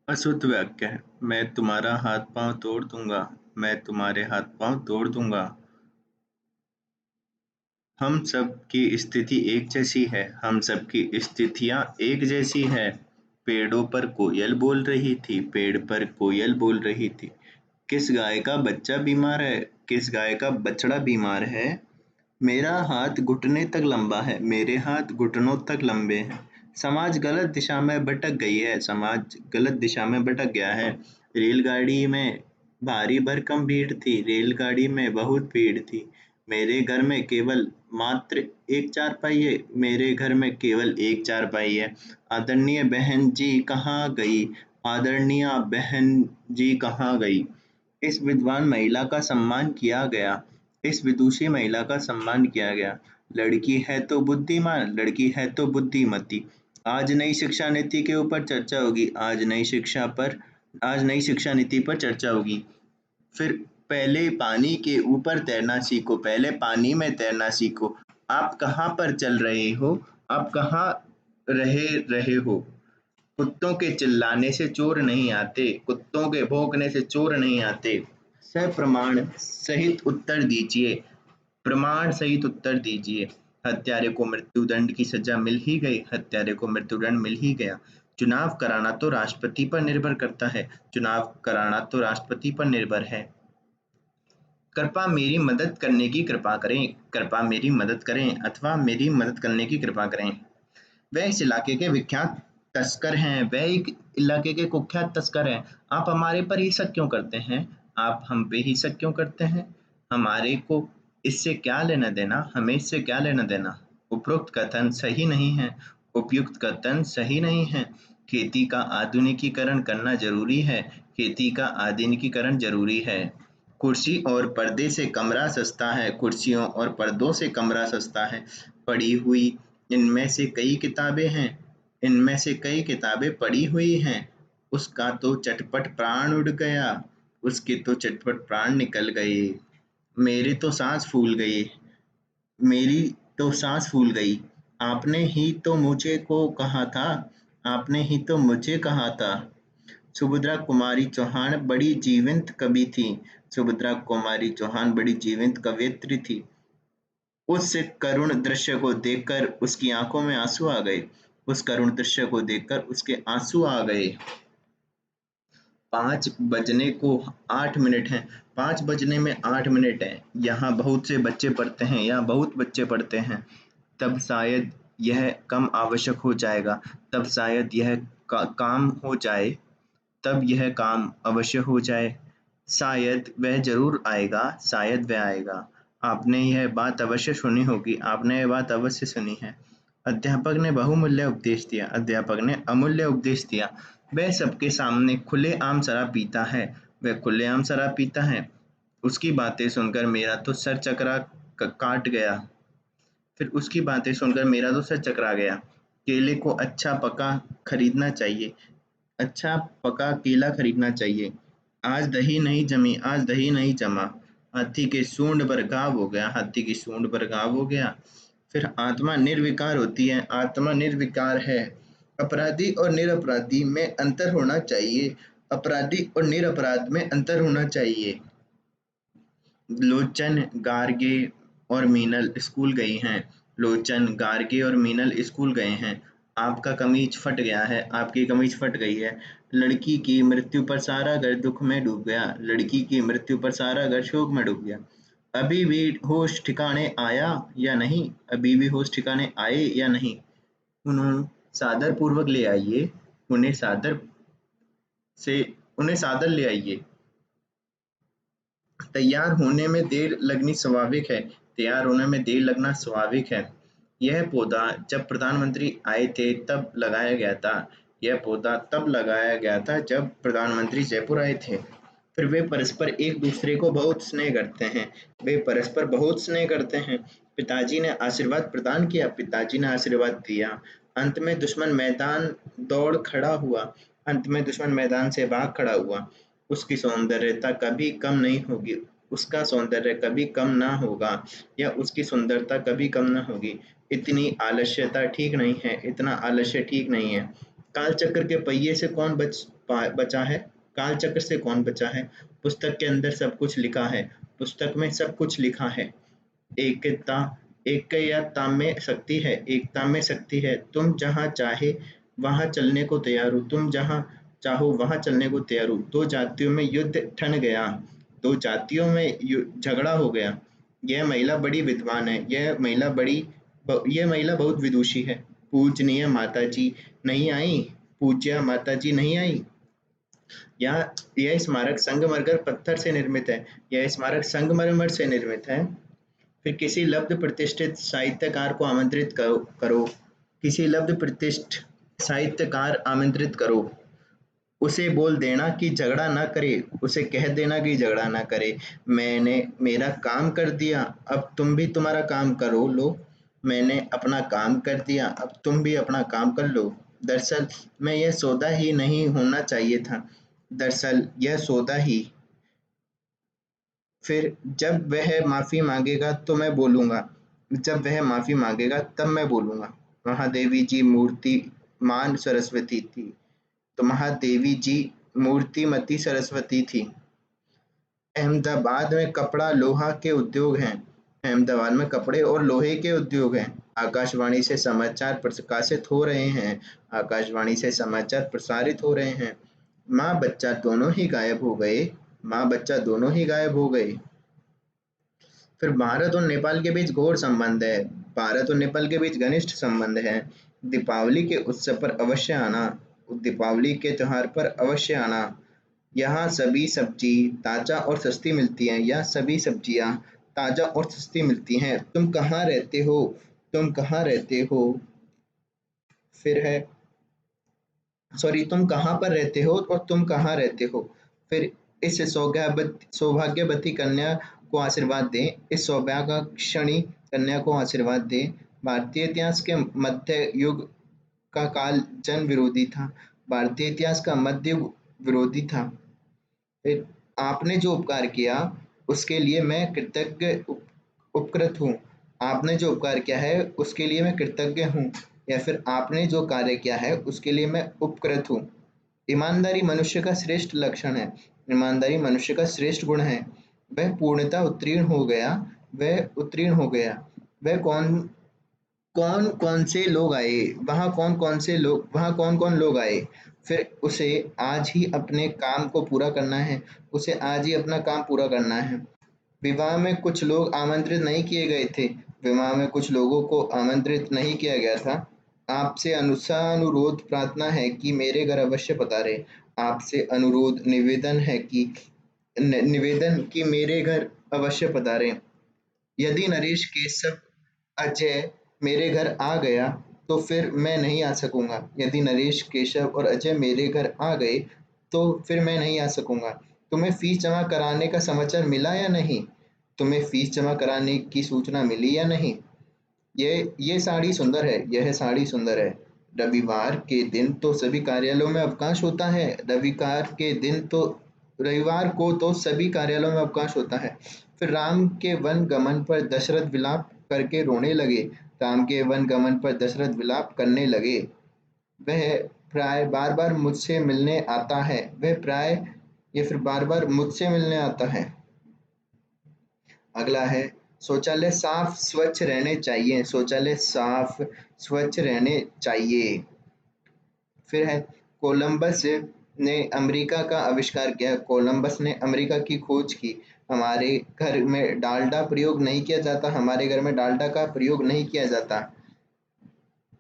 अशुद्ध वाक्य है। मैं तुम्हारा हाथ पांव तोड़ दूंगा। मैं तुम्हारे हाथ पांव तोड़ दूंगा। हम सब की स्थिति एक जैसी है। हम सब की स्थितियां एक जैसी है। पेड़ों पर कोयल बोल रही थी। पेड़ पर कोयल बोल रही थी। किस गाय का बच्चा बीमार है? किस गाय का बछड़ा बीमार है? मेरा हाथ घुटने तक लंबा है। मेरे हाथ घुटनों तक लंबे हैं। समाज गलत दिशा में भटक गई है। समाज गलत दिशा में भटक गया है। रेलगाड़ी में भारी भरकम भीड़ थी। रेलगाड़ी में बहुत भीड़ थी। मेरे घर में केवल मात्र एक चारपाई है। मेरे घर में केवल एक चारपाई है। आदरणीय बहन जी कहाँ गई? आदरणीय बहन जी कहाँ गई? इस विद्वान महिला का सम्मान किया गया। इस विदुषी महिला का सम्मान किया गया। लड़की है तो बुद्धिमान, लड़की है तो बुद्धिमती। आज नई शिक्षा नीति के ऊपर चर्चा होगी। आज नई शिक्षा नीति पर चर्चा होगी। फिर पहले पानी के ऊपर तैरना सीखो। पहले पानी में तैरना सीखो। आप कहाँ पर चल रहे हो? आप कहाँ रहे रहे हो? कुत्तों के चिल्लाने से चोर नहीं आते। कुत्तों के भौंकने से चोर नहीं आते। सप्रमाण सहित उत्तर दीजिए। प्रमाण सहित उत्तर दीजिए। हत्यारे को मृत्युदंड की सजा मिल ही गई। हत्यारे को मृत्युदंड मिल ही गया। चुनाव कराना तो राष्ट्रपति पर निर्भर करता है। चुनाव कराना तो राष्ट्रपति पर निर्भर है। कृपा मेरी मदद करने की कृपा करें। कृपा मेरी मदद करें अथवा मेरी मदद करने की कृपा करें। वह इस इलाके के विख्यात तस्कर हैं। वह एक इलाके के कुख्यात तस्कर हैं। आप हमारे पर ही शक क्यों करते हैं? आप हम पे ही शक क्यों करते हैं? हमारे को इससे क्या लेना देना? हमें इससे क्या लेना देना? उपरोक्त कथन सही नहीं है। उपयुक्त कथन सही नहीं है। खेती का आधुनिकीकरण करना जरूरी है। खेती का आधुनिकीकरण जरूरी है। कुर्सी और पर्दे से कमरा सस्ता है। कुर्सियों और पर्दों से कमरा सस्ता है। पड़ी हुई इनमें से कई किताबें हैं। इनमें से कई किताबें पड़ी हुई हैं। उसका तो चटपट प्राण उड़ गया। उसके तो चटपट प्राण निकल गए। मेरी तो सांस फूल गई। मेरी तो सांस फूल गई। आपने ही तो मुझे को कहा था। आपने ही तो मुझे कहा था। सुभद्रा कुमारी चौहान बड़ी जीवंत कवि थी। सुभद्रा कुमारी चौहान बड़ी जीवंत कवयित्री थी। उस करुण दृश्य को देखकर उसकी आंखों में आंसू आ गए। उस करुण दृश्य को देखकर उसके आंसू आ गए। 5 बजने को 8 मिनट हैं। 5 बजने में 8 मिनट हैं। यहाँ बहुत से बच्चे पढ़ते हैं। यहाँ बहुत बच्चे पढ़ते हैं। तब शायद यह कम आवश्यक हो जाएगा। तब शायद यह काम हो जाए। तब यह काम अवश्य हो जाए। शायद वह ज़रूर आएगा। शायद वह आएगा। आपने यह बात अवश्य सुनी होगी। आपने यह बात अवश्य सुनी है। अध्यापक ने बहुमूल्य उपदेश दिया। अध्यापक ने अमूल्य उपदेश दिया। वह सबके सामने खुलेआम शराब पीता है। वह खुलेआम शराब पीता है। उसकी बातें सुनकर मेरा तो सर चकरा काट गया। फिर उसकी बातें सुनकर मेरा तो सर चकरा गया। केले को अच्छा पका खरीदना चाहिए। अच्छा पका केला खरीदना चाहिए। आज दही नहीं जमी। आज दही नहीं जमा। हाथी के सूंड पर घाव हो गया। हाथी की सूंड पर घाव हो गया। फिर आत्मा निर्विकार होती है। आत्मा निर्विकार है। अपराधी और निरपराधी में अंतर होना चाहिए। अपराधी और निरपराध में अंतर होना चाहिए। लोचन गार्गे और मीनल स्कूल गई हैं। लोचन गार्गे और मीनल स्कूल गए हैं। आपका कमीज फट गया है। आपकी कमीज फट गई है। लड़की की मृत्यु पर सारा घर दुख में डूब गया। लड़की की मृत्यु पर सारा घर शोक में डूब गया। अभी भी होश ठिकाने आया या नहीं? अभी भी होश ठिकाने आए या नहीं? उन्होंने सादर पूर्वक ले आइए। उन्हें सादर से उन्हें सादर ले आइए। तैयार होने में देर लगनी स्वाभाविक है। तैयार होने में देर लगना स्वाभाविक है। यह पौधा जब प्रधानमंत्री आए थे तब लगाया गया था। यह पौधा तब लगाया गया था जब प्रधानमंत्री जयपुर आए थे। फिर वे परस्पर एक दूसरे को बहुत स्नेह करते हैं। वे परस्पर बहुत स्नेह करते हैं। पिताजी ने आशीर्वाद प्रदान किया। पिताजी ने आशीर्वाद दिया। अंत में दुश्मन मैदान दौड़ खड़ा हुआ। अंत में दुश्मन मैदान से भाग खड़ा हुआ। उसकी सौंदर्यता कभी कम नहीं होगी। उसका सौंदर्य कभी कम ना होगा या उसकी सुंदरता कभी कम ना होगी। इतनी आलस्यता ठीक नहीं है। इतना आलस्य ठीक नहीं है। काल चक्र के पहिए से कौन बचा है? काल चक्र से कौन बचा है? पुस्तक के अंदर सब कुछ लिखा है, पुस्तक में सब कुछ लिखा है। एकता एकता में शक्ति है, एकता में शक्ति है। तुम जहाँ चाहे वहाँ चलने को तैयार हो, तुम जहाँ चाहो वहाँ चलने को तैयार हो। दो जातियों में युद्ध ठन गया, दो जातियों में झगड़ा हो गया। यह महिला बड़ी विद्वान है, यह महिला बहुत विदुषी है। पूजनीय माता जी नहीं आई, पूज्य माता जी नहीं आई। यह स्मारक संगमरमर पत्थर से निर्मित है, यह स्मारक संगमरमर से निर्मित है। फिर किसी लब्ध प्रतिष्ठित साहित्यकार को आमंत्रित करो, किसी लब्ध प्रतिष्ठित साहित्यकार आमंत्रित करो। उसे बोल देना कि झगड़ा ना करे, उसे कह देना कि झगड़ा ना करे। मैंने मेरा काम कर दिया, अब तुम भी तुम्हारा काम करो लो। मैंने अपना काम कर दिया, अब तुम भी अपना काम कर लो। दरअसल मैं यह सौदा ही नहीं होना चाहिए था, दरअसल यह सौदा ही। फिर जब वह माफ़ी मांगेगा तो मैं बोलूँगा, जब वह माफ़ी मांगेगा तब मैं बोलूँगा। महादेवी जी मूर्तिमान सरस्वती थी, तो महादेवी जी मूर्तिमती सरस्वती थी। अहमदाबाद में कपड़ा लोहा के उद्योग हैं, अहमदाबाद में कपड़े और लोहे के उद्योग हैं। आकाशवाणी से समाचार प्रकाशित हो रहे हैं, आकाशवाणी से समाचार प्रसारित हो रहे हैं। माँ बच्चा दोनों ही गायब हो गए, माँ बच्चा दोनों ही गायब हो गए। फिर भारत और नेपाल के बीच घोर संबंध है, भारत और नेपाल के बीच घनिष्ठ संबंध है। दीपावली के उत्सव पर अवश्य आना, दीपावली के त्योहार पर अवश्य आना। यहाँ सभी सब्जी ताजा और सस्ती मिलती हैं, यहाँ सभी सब्जियाँ ताजा और सस्ती मिलती हैं। तुम कहाँ रहते हो? तुम कहाँ रहते हो? फिर है सॉरी, तुम कहाँ पर रहते हो और तुम कहाँ रहते हो? फिर इस सौभाग्यवती कन्या को आशीर्वाद दें, इस सौभाग्यक्षणी कन्या को आशीर्वाद दें। भारतीय इतिहास के मध्य युग का काल जन विरोधी था, भारतीय इतिहास का मध्य युग विरोधी था। फिर आपने जो उपकार किया उसके लिए मैं उपकृत हूँ, आपने जो उपकार किया है उसके लिए मैं कृतज्ञ हूँ, या फिर आपने जो कार्य किया है उसके लिए मैं उपकृत हूँ। ईमानदारी मनुष्य का श्रेष्ठ लक्षण है, ईमानदारी मनुष्य का श्रेष्ठ गुण है। वह पूर्णतः उत्तीर्ण हो गया, वह उत्तीर्ण हो गया। वह कौन कौन से लोग आए, वहाँ कौन कौन लोग आए। फिर उसे आज ही अपने काम को पूरा करना है, उसे आज ही अपना काम पूरा करना है। विवाह में कुछ लोग आमंत्रित नहीं किए गए थे, विवाह में कुछ लोगों को आमंत्रित नहीं किया गया था। आपसे अनुरोध प्रार्थना है कि मेरे घर अवश्य पधारे, आपसे अनुरोध निवेदन कि मेरे घर अवश्य पधारे। यदि नरेश केशव अजय मेरे घर आ गया तो फिर मैं नहीं आ सकूंगा, यदि नरेश केशव और अजय मेरे घर आ गए तो फिर मैं नहीं आ सकूंगा। तुम्हें फीस जमा कराने का समाचार मिला या नहीं? तुम्हें फीस जमा कराने की सूचना मिली या नहीं? ये साड़ी सुंदर है, यह साड़ी सुंदर है। रविवार के दिन तो सभी कार्यालयों में अवकाश होता है, रविवार को तो सभी कार्यालयों में अवकाश होता है। फिर राम के वन गमन पर दशरथ विलाप करके रोने लगे, राम के वन गमन पर दशरथ विलाप करने लगे। वह प्राय बार बार मुझसे मिलने आता है, वह प्राय या फिर बार बार मुझसे मिलने आता है। अगला है शौचालय साफ स्वच्छ रहने चाहिए, शौचालय साफ स्वच्छ रहने चाहिए। फिर है कोलंबस ने अमेरिका का आविष्कार किया, कोलंबस ने अमेरिका की खोज की। हमारे घर में डालडा प्रयोग नहीं किया जाता, हमारे घर में डालडा का प्रयोग नहीं किया जाता।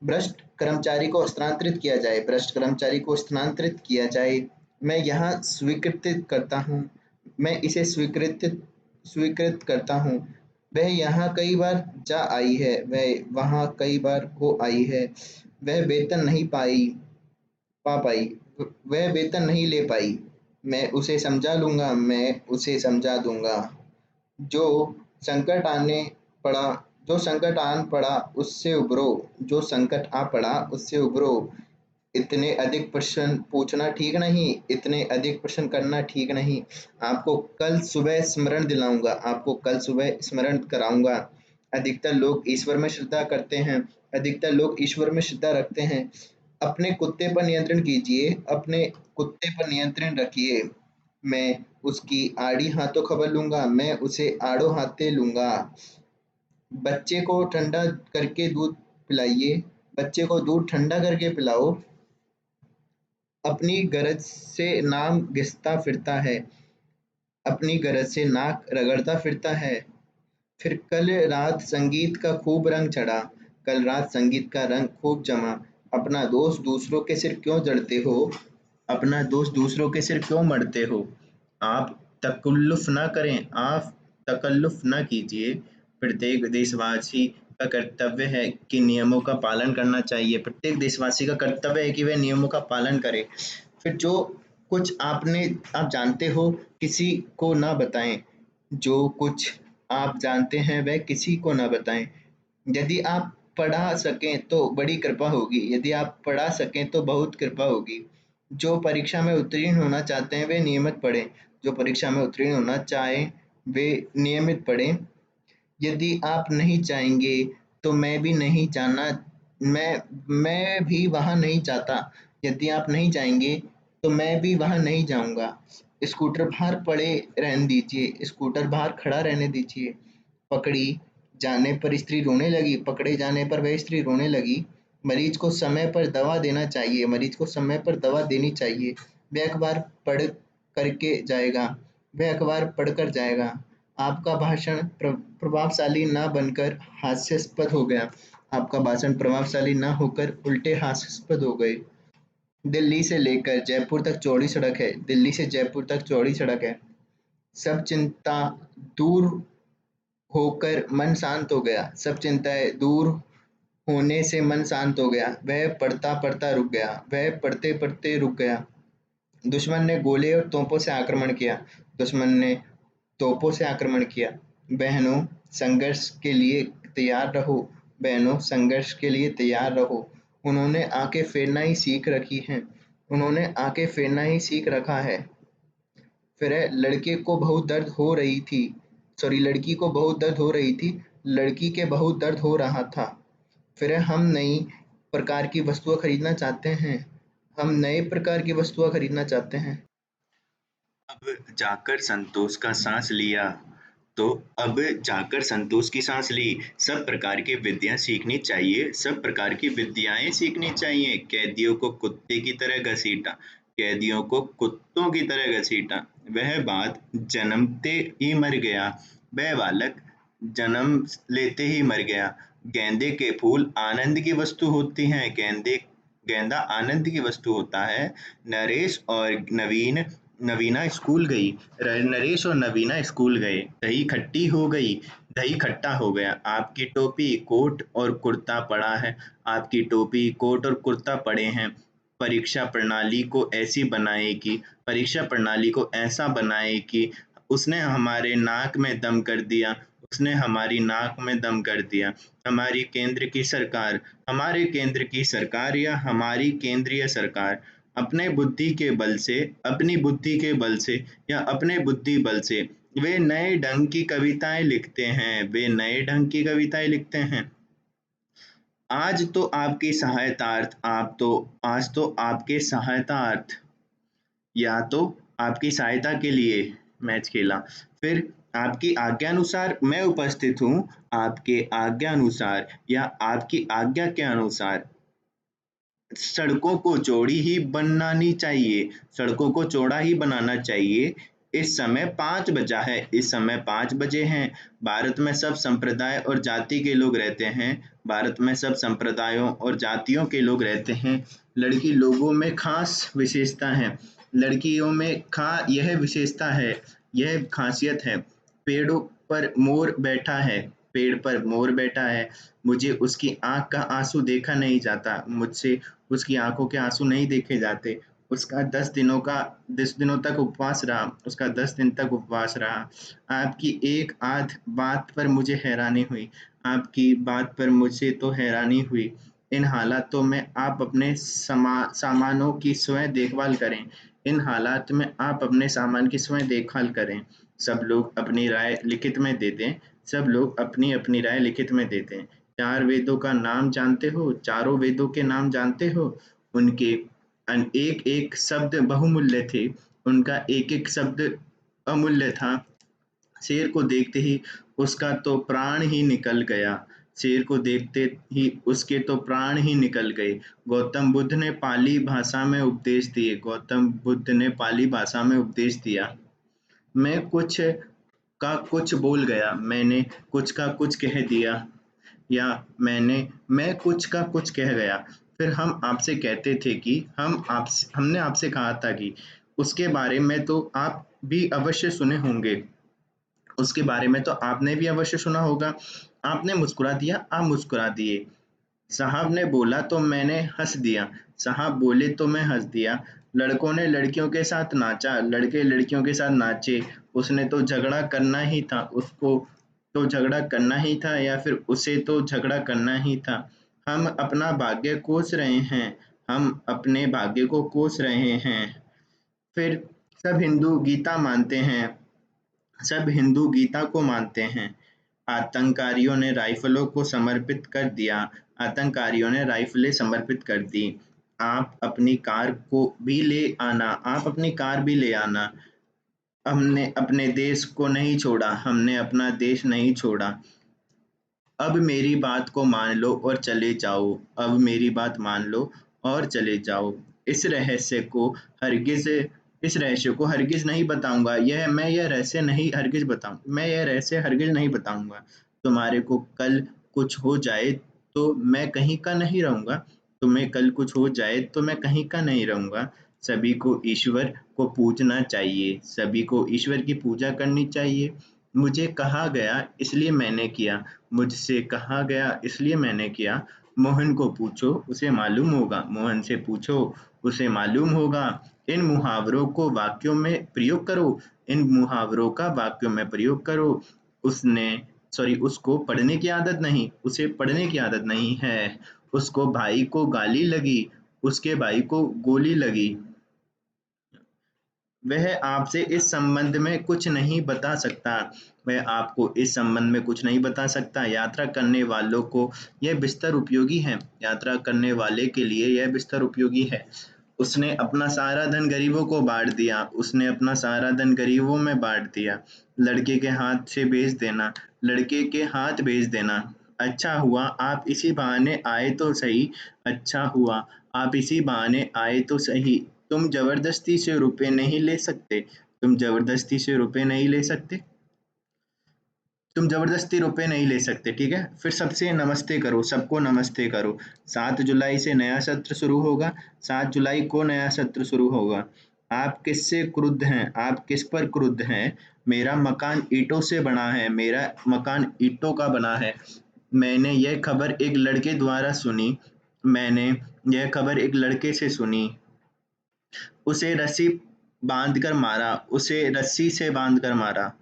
भ्रष्ट कर्मचारी को स्थानांतरित किया जाए, भ्रष्ट कर्मचारी को स्थानांतरित किया जाए। मैं यहाँ स्वीकृत करता हूँ, मैं इसे स्वीकृत करता हूँ। वह यहाँ कई बार जा आई है, वह वहाँ कई बार हो आई है। वह वेतन नहीं पा पाई, वह वेतन नहीं ले पाई। मैं उसे समझा लूंगा, मैं उसे समझा दूंगा। जो संकट आने पड़ा जो संकट आन पड़ा उससे उबरो, जो संकट आ पड़ा उससे उबरो। इतने अधिक प्रश्न पूछना ठीक नहीं, इतने अधिक प्रश्न करना ठीक नहीं। आपको कल सुबह स्मरण दिलाऊंगा, आपको कल सुबह स्मरण कराऊंगा। अधिकतर लोग ईश्वर में श्रद्धा करते हैं, अधिकतर लोग ईश्वर में श्रद्धा रखते हैं। अपने कुत्ते पर नियंत्रण कीजिए, अपने कुत्ते पर नियंत्रण रखिए। मैं उसकी आड़ी हाथों खबर लूँगा, मैं उसे आड़ों हाथे लूँगा। बच्चे को ठंडा करके दूध पिलाइए, बच्चे को दूध ठंडा करके पिलाओ। अपनी गरज से नाक घिसता फिरता है, अपनी गरज से नाक रगड़ता फिरता है। फिर कल रात संगीत का खूब रंग चढ़ा, कल रात संगीत का रंग खूब जमा। अपना दोस्त दूसरों के सिर क्यों जड़ते हो, अपना दोस्त दूसरों के सिर क्यों मढ़ते हो। आप तकल्लुफ़ ना करें, आप तकल्लुफ़ ना कीजिए। प्रत्येक देशवासी का कर्तव्य है कि नियमों का पालन करना चाहिए, प्रत्येक देशवासी का कर्तव्य है कि वह नियमों का पालन करे। फिर जो कुछ आप जानते हो किसी को ना बताएं, जो कुछ आप जानते हैं वह किसी को ना बताएं। यदि आप पढ़ा सकें तो बड़ी कृपा होगी, यदि आप पढ़ा सकें तो बहुत कृपा होगी। जो परीक्षा में उत्तीर्ण होना चाहते हैं वे नियमित पढ़ें, जो परीक्षा में उत्तीर्ण होना चाहें वे नियमित पढ़ें। यदि आप नहीं चाहेंगे तो मैं भी नहीं जाना, मैं भी वहाँ नहीं जाता। यदि आप नहीं जाएंगे तो मैं भी वहाँ नहीं जाऊंगा। स्कूटर बाहर पड़े रहने दीजिए, स्कूटर बाहर खड़ा रहने दीजिए। पकड़ी जाने पर स्त्री रोने लगी, पकड़े जाने पर वह स्त्री रोने लगी। मरीज को समय पर दवा देना चाहिए, मरीज को समय पर दवा देनी चाहिए। वह अखबार पढ़ करके जाएगा, वह अखबार पढ़कर जाएगा। आपका भाषण प्रभावशाली ना बनकर हास्यास्पद हो गया, आपका भाषण प्रभावशाली ना होकर उल्टे हास्यास्पद हो गए। दिल्ली से लेकर जयपुर तक चौड़ी सड़क है, दिल्ली से जयपुर तक चौड़ी सड़क है। सब चिंता दूर होकर मन शांत हो गया, सब चिंताएं दूर होने से मन शांत हो गया। वह पढ़ता पढ़ता रुक गया, वह पढ़ते पढ़ते रुक गया। दुश्मन ने गोले और तोपों से आक्रमण किया, दुश्मन ने तोपों से आक्रमण किया। बहनों संघर्ष के लिए तैयार रहो, बहनों संघर्ष के लिए तैयार रहो। उन्होंने आंखें फेरना ही सीख रखी हैं, उन्होंने आंखें फेरना ही सीख रखा है। फिर लड़के को बहुत दर्द हो रही थी, सॉरी लड़की को बहुत दर्द हो रही थी, लड़की के बहुत दर्द हो रहा था। फिर हम नई प्रकार की वस्तुएं खरीदना चाहते हैं, हम नए प्रकार की वस्तुएं खरीदना चाहते हैं। अब जाकर संतोष का सांस लिया, तो अब जाकर संतोष की सांस ली। सब प्रकार की विद्या सीखनी चाहिए, सब प्रकार की विद्याएं सीखनी चाहिए। कैदियों को कुत्ते की तरह घसीटा, कैदियों को कुत्तों की तरह घसीटा। वह बात जन्मते ही मर गया, वह बालक जन्म लेते ही मर गया। गेंदे के फूल आनंद की वस्तु होती हैं, गेंदा आनंद की वस्तु होता है। नरेश और नवीना स्कूल गई, नरेश और नवीना स्कूल गए। दही खट्टी हो गई, दही खट्टा हो गया। आपकी टोपी कोट और कुर्ता पड़ा है, आपकी टोपी कोट और कुर्ता पड़े हैं। परीक्षा प्रणाली को ऐसी बनाए कि परीक्षा प्रणाली को ऐसा बनाए कि उसने हमारे नाक में दम कर दिया, उसने हमारी नाक में दम कर दिया। हमारी केंद्र की सरकार, हमारे केंद्र की सरकार या हमारी केंद्रीय सरकार अपने बुद्धि के बल से, अपनी बुद्धि के बल से या अपने बुद्धि बल से वे नए ढंग की कविताएं लिखते हैं, वे नए ढंग की कविताएं लिखते हैं। आज तो आपकी सहायतार्थ, आज तो आपके सहायतार्थ या तो आपकी सहायता के लिए मैच खेला। फिर आपकी आज्ञानुसार मैं उपस्थित हूँ, आपके आज्ञानुसार या आपकी आज्ञा के अनुसार सड़कों को चौड़ी ही बनानी चाहिए, सड़कों को चौड़ा ही बनाना चाहिए। इस समय 5 बजा है, इस समय 5 बजे हैं। भारत में सब संप्रदाय और जाति के लोग रहते हैं, भारत में सब संप्रदायों और जातियों के लोग रहते हैं। लड़की लोगों में खास विशेषता है, लड़कियों में यह विशेषता है, यह खासियत है। पेड़ों पर मोर बैठा है, पेड़ पर मोर बैठा है। मुझे उसकी आंख का आंसू देखा नहीं जाता, मुझसे उसकी आंखों के आंसू नहीं देखे जाते। उसका 10 दिनों तक उपवास रहा, उसका 10 दिन तक उपवास रहा। आपकी एक आध बात पर मुझे हैरानी हुई, आपकी बात पर मुझे तो हैरानी हुई। इन हालातों में आप अपने सामानों की स्वयं देखभाल करें, इन हालात में आप अपने सामान की स्वयं देखभाल करें। सब लोग अपनी राय लिखित में दे दें, सब लोग अपनी अपनी राय लिखित में दे दें। 4 वेदों का नाम जानते हो, चारों वेदों के नाम जानते हो? उनके एक एक शब्द बहुमूल्य थे, उनका एक एक शब्द अमूल्य था। शेर को देखते ही उसका तो प्राण ही निकल गया। शेर को देखते ही उसके तो प्राण ही निकल गए। गौतम बुद्ध ने पाली भाषा में उपदेश दिए। गौतम बुद्ध ने पाली भाषा में उपदेश दिया। मैं कुछ का कुछ बोल गया, मैंने कुछ का कुछ कह दिया, या मैं कुछ का कुछ कह गया। फिर हम आपसे कहते थे कि हमने आपसे कहा था कि उसके बारे में तो आप भी अवश्य सुने होंगे। उसके बारे में तो आपने भी अवश्य सुना होगा। आपने मुस्कुरा दिया, आप मुस्कुरा दिए। साहब ने बोला तो मैंने हंस दिया। साहब बोले तो मैं हंस दिया। लड़कों ने लड़कियों के साथ नाचा, लड़के लड़कियों के साथ नाचे। उसने तो झगड़ा करना ही था, उसको तो झगड़ा करना ही था, या फिर उसे तो झगड़ा करना ही था। हम अपना भाग्य कोस रहे हैं, हम अपने भाग्य को कोस रहे हैं। फिर सब हिंदू गीता मानते हैं, सब हिंदू गीता को मानते हैं। आतंककारियों ने राइफलों को समर्पित कर दिया। आतंककारियों ने राइफलें समर्पित कर दी। आप अपनी कार को भी ले आना, आप अपनी कार भी ले आना। हमने अपने देश को नहीं छोड़ा, हमने अपना देश नहीं छोड़ा। अब मेरी बात को मान लो और चले जाओ, अब मेरी बात मान लो और चले जाओ। इस रहस्य को हरगिज इस रहस्य को हरगिज नहीं बताऊंगा। मैं यह रहस्य हरगिज नहीं बताऊंगा। तुम्हारे को कल कुछ हो जाए तो मैं कहीं का नहीं रहूंगा। तुम्हें कल कुछ हो जाए तो मैं कहीं का नहीं रहूंगा। सभी को ईश्वर को पूजना चाहिए, सभी को ईश्वर की पूजा करनी चाहिए। मुझे कहा गया इसलिए मैंने किया, मुझसे कहा गया इसलिए मैंने किया। मोहन को पूछो, उसे मालूम होगा, मोहन से पूछो, उसे मालूम होगा। इन मुहावरों को वाक्यों में प्रयोग करो, इन मुहावरों का वाक्यों में प्रयोग करो। उसने सॉरी उसको पढ़ने की आदत नहीं, उसे पढ़ने की आदत नहीं है। उसको भाई को गाली लगी, उसके भाई को गोली लगी। वह आपसे इस संबंध में कुछ नहीं बता सकता, वह आपको इस संबंध में कुछ नहीं बता सकता। यात्रा करने वालों को यह बिस्तर उपयोगी है, यात्रा करने वाले के लिए यह बिस्तर उपयोगी है। उसने अपना सारा धन गरीबों को बांट दिया, उसने अपना सारा धन गरीबों में बांट दिया। लड़के के हाथ से भेज देना, लड़के के हाथ भेज देना। अच्छा हुआ आप इसी बहाने आए तो सही, अच्छा हुआ आप इसी बहाने आए तो सही। तुम जबरदस्ती से रुपए नहीं ले सकते, तुम जबरदस्ती से रुपए नहीं ले सकते, तुम जबरदस्ती रुपए नहीं ले सकते, ठीक है। फिर सबसे नमस्ते करो, सबको नमस्ते करो। 7 जुलाई से नया सत्र शुरू होगा, 7 जुलाई को नया सत्र शुरू होगा। आप किससे क्रुद्ध हैं, आप किस पर क्रुद्ध हैं? मेरा मकान ईंटों से बना है, मेरा मकान ईंटों का बना है। मैंने यह खबर एक लड़के द्वारा सुनी, मैंने यह खबर एक लड़के से सुनी। उसे रस्सी बांधकर मारा, उसे रस्सी से बांधकर मारा।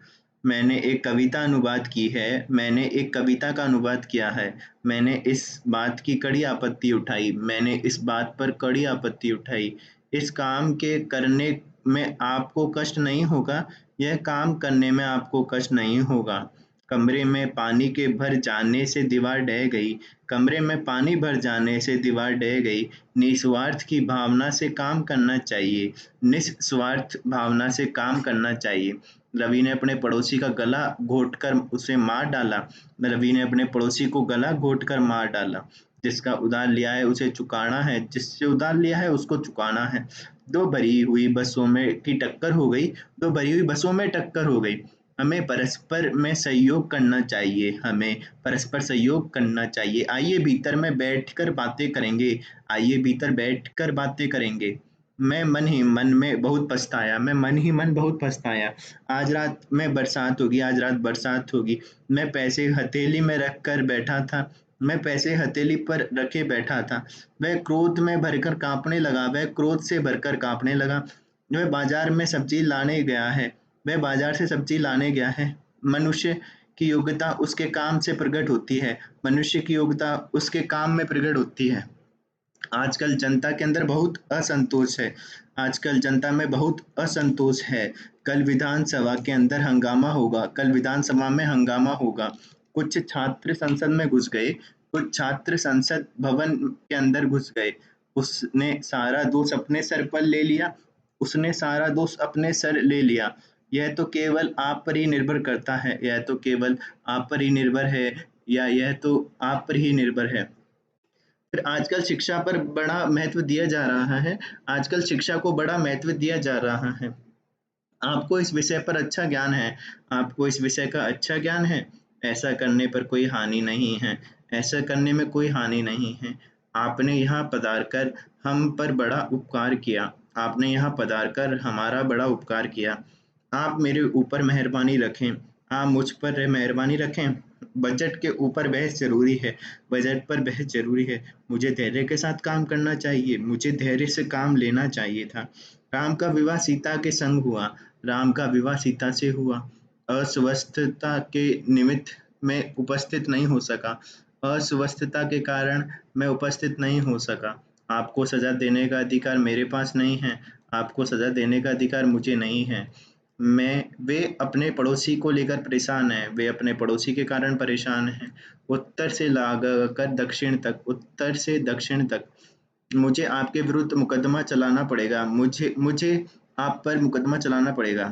मैंने एक कविता अनुवाद की है, मैंने एक कविता का अनुवाद किया है। मैंने इस बात की कड़ी आपत्ति उठाई, मैंने इस बात पर कड़ी आपत्ति उठाई। इस काम के करने में आपको कष्ट नहीं होगा, यह काम करने में आपको कष्ट नहीं होगा। कमरे में पानी के भर जाने से दीवार ढह गई, कमरे में पानी भर जाने से दीवार ढह गई। निस्वार्थ की भावना से काम करना चाहिए, निस्वार्थ भावना से काम करना चाहिए। रवि ने अपने पड़ोसी का गला घोटकर उसे मार डाला, रवि ने अपने पड़ोसी को गला घोटकर मार डाला। जिसका उधार लिया है उसे चुकाना है, जिससे उधार लिया है उसको चुकाना है। दो भरी हुई बसों में की टक्कर हो गई, दो भरी हुई बसों में टक्कर हो गई। हमें परस्पर में सहयोग करना चाहिए, हमें परस्पर सहयोग करना चाहिए। आइए भीतर में बैठकर बातें करेंगे, आइए भीतर बैठकर बातें करेंगे। मैं मन ही मन में बहुत पछताया, मैं मन ही मन बहुत पछताया। आज रात में बरसात होगी, आज रात बरसात होगी। मैं पैसे हथेली में रख कर बैठा था, मैं पैसे हथेली पर रखे बैठा था। वह क्रोध में भरकर कांपने लगा, वह क्रोध से भरकर कांपने लगा। वह बाजार में सब्जी लाने गया है, वह बाजार से सब्जी लाने गया है। मनुष्य की योग्यता उसके काम से प्रकट होती है, मनुष्य की योग्यता उसके काम में प्रकट होती है। आजकल जनता के अंदर बहुत असंतोष है, आजकल जनता में बहुत असंतोष है। कल विधानसभा के अंदर हंगामा होगा, कल विधानसभा में हंगामा होगा। कुछ छात्र संसद में घुस गए, कुछ छात्र संसद भवन के अंदर घुस गए, उसने सारा दोष अपने सर पर ले लिया, उसने सारा दोष अपने सर ले लिया। यह तो केवल आप पर ही निर्भर करता है, यह तो केवल आप पर ही निर्भर है, या यह तो आप पर ही निर्भर है। फिर आजकल शिक्षा पर बड़ा महत्व दिया जा रहा है, आजकल शिक्षा को बड़ा महत्व दिया जा रहा है। आपको इस विषय पर अच्छा ज्ञान है, आपको इस विषय का अच्छा ज्ञान है, ऐसा करने पर कोई हानि नहीं है, ऐसा करने में कोई हानि नहीं है। आपने यहाँ पधार कर हम पर बड़ा उपकार किया, आपने यहाँ पधार कर हमारा बड़ा उपकार किया। आप मेरे ऊपर मेहरबानी रखें, आप मुझ पर मेहरबानी रखें। बजट के ऊपर बहस ज़रूरी है, बजट पर बहस ज़रूरी है। मुझे धैर्य के साथ काम करना चाहिए, मुझे धैर्य से काम लेना चाहिए था। राम का विवाह सीता के संग हुआ, राम का विवाह सीता से हुआ। अस्वस्थता के निमित्त मैं उपस्थित नहीं हो सका, अस्वस्थता के कारण मैं उपस्थित नहीं हो सका। आपको सज़ा देने का अधिकार मेरे पास नहीं है, आपको सज़ा देने का अधिकार मुझे नहीं है। वे अपने पड़ोसी को लेकर परेशान हैं, वे अपने पड़ोसी के कारण परेशान हैं। उत्तर से लाकर दक्षिण तक, उत्तर से दक्षिण तक मुझे आपके विरुद्ध मुकदमा चलाना पड़ेगा, मुझे मुझे आप पर मुकदमा चलाना पड़ेगा।